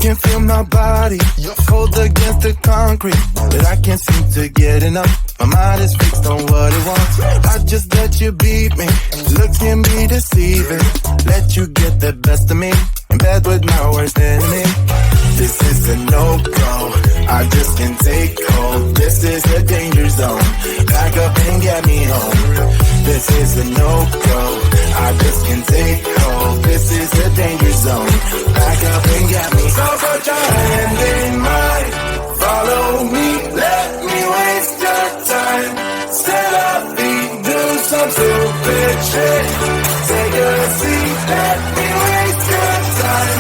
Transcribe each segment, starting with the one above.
can feel my body cold against the concrete, but I can't seem to get enough. My mind is fixed on what it wants. I just let you beat me. Looks can be deceiving. Let you get the best of me. In bed with my worst enemy. This is a no-go. I just can't take hold. This is a danger zone. Back up and get me home. This is a no-go. I just can't take hold. This is a danger zone. Back up and get me. So put your hand in mine. Follow me. Let me waste your time. Set up feet. Do some stupid shit. Take a seat. Let me waste your time.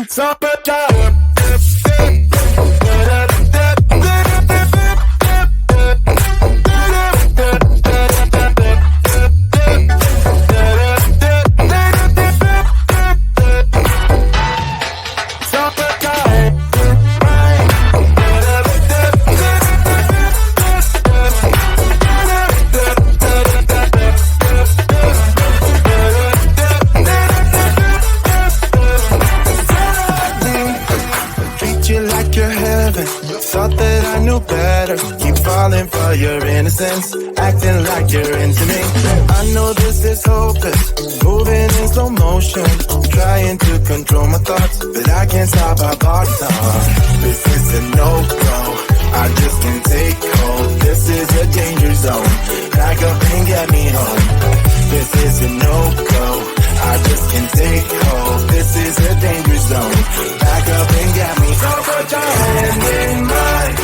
So put your for your innocence, acting like you're into me. I know this is hopeless, moving in slow motion, trying to control my thoughts, but I can't stop our body talk. This is a no-go. zone. Back up and get me home. This is a no-go. I just can't take hold. This is a dangerous zone. Back up and get me. So put your hand in mine.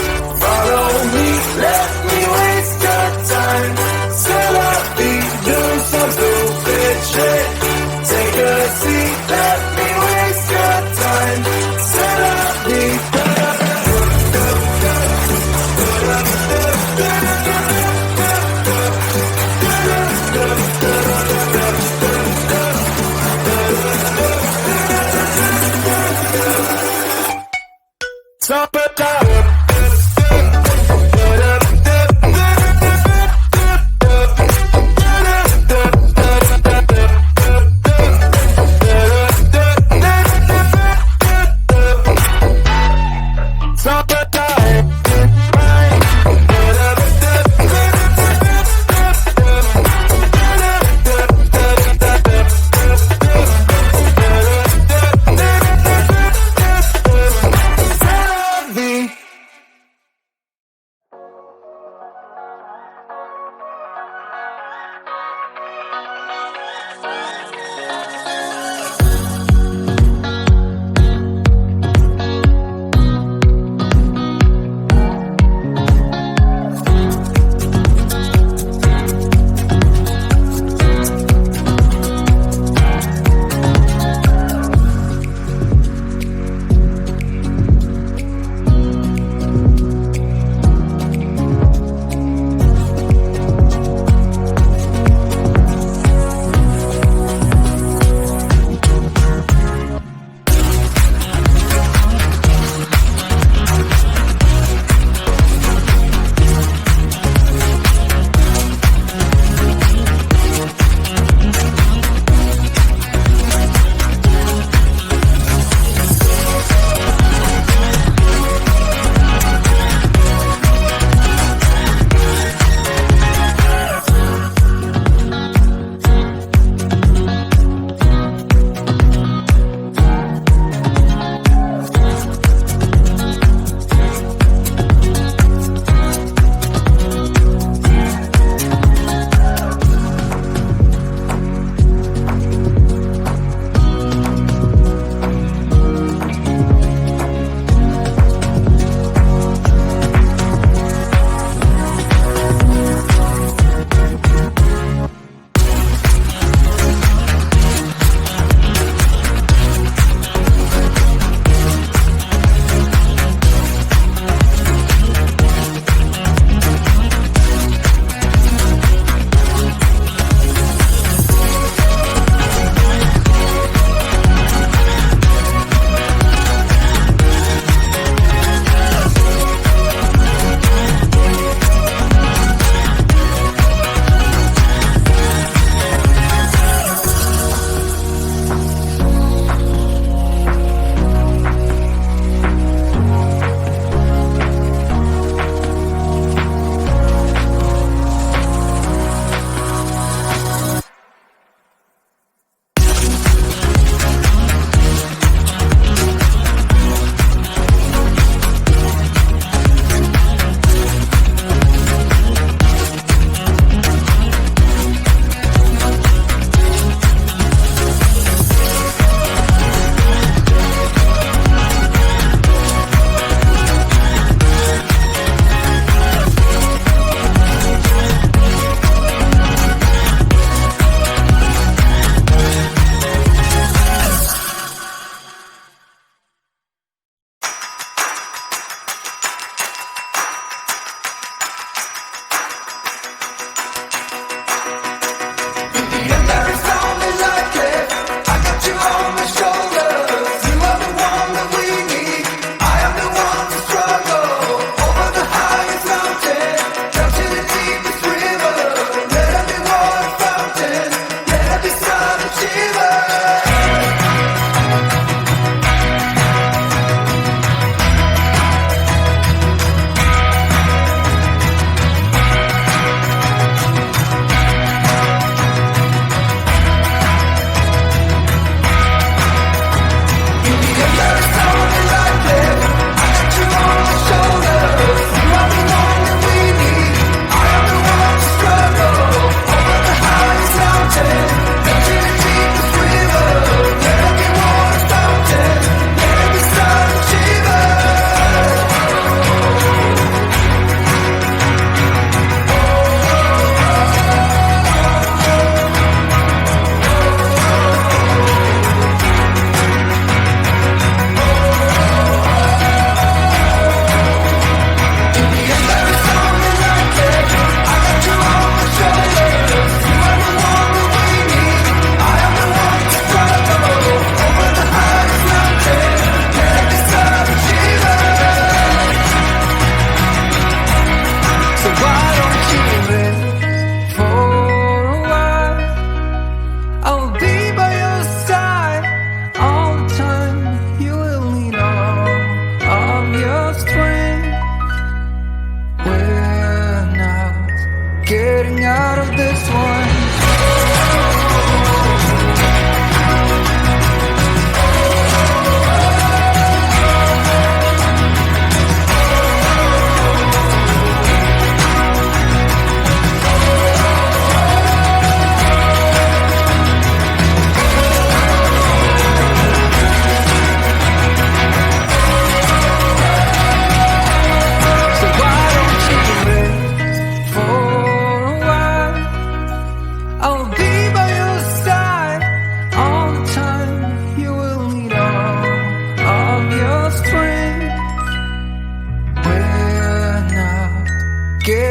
Follow me. Let me waste your time. Till I be do some stupid shit. Take a seat. Let me waste your time. Till I be top of top.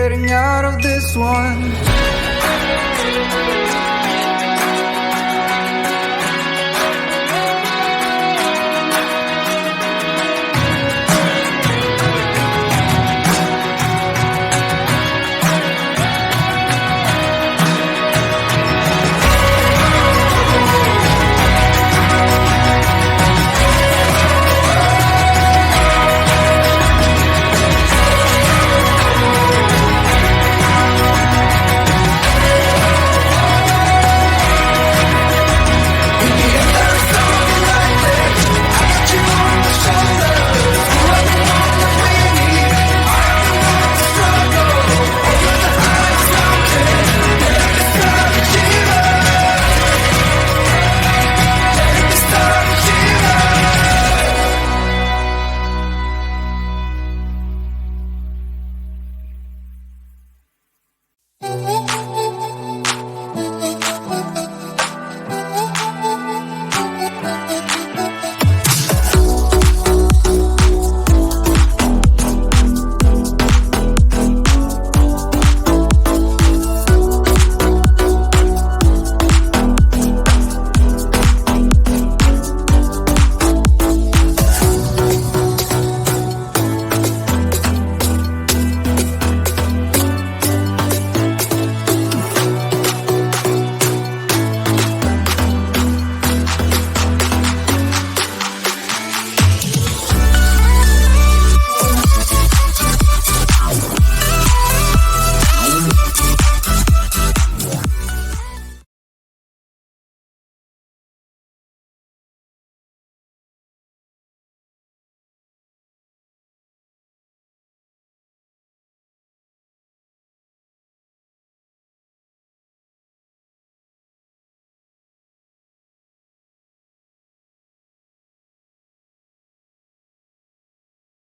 getting out of this one.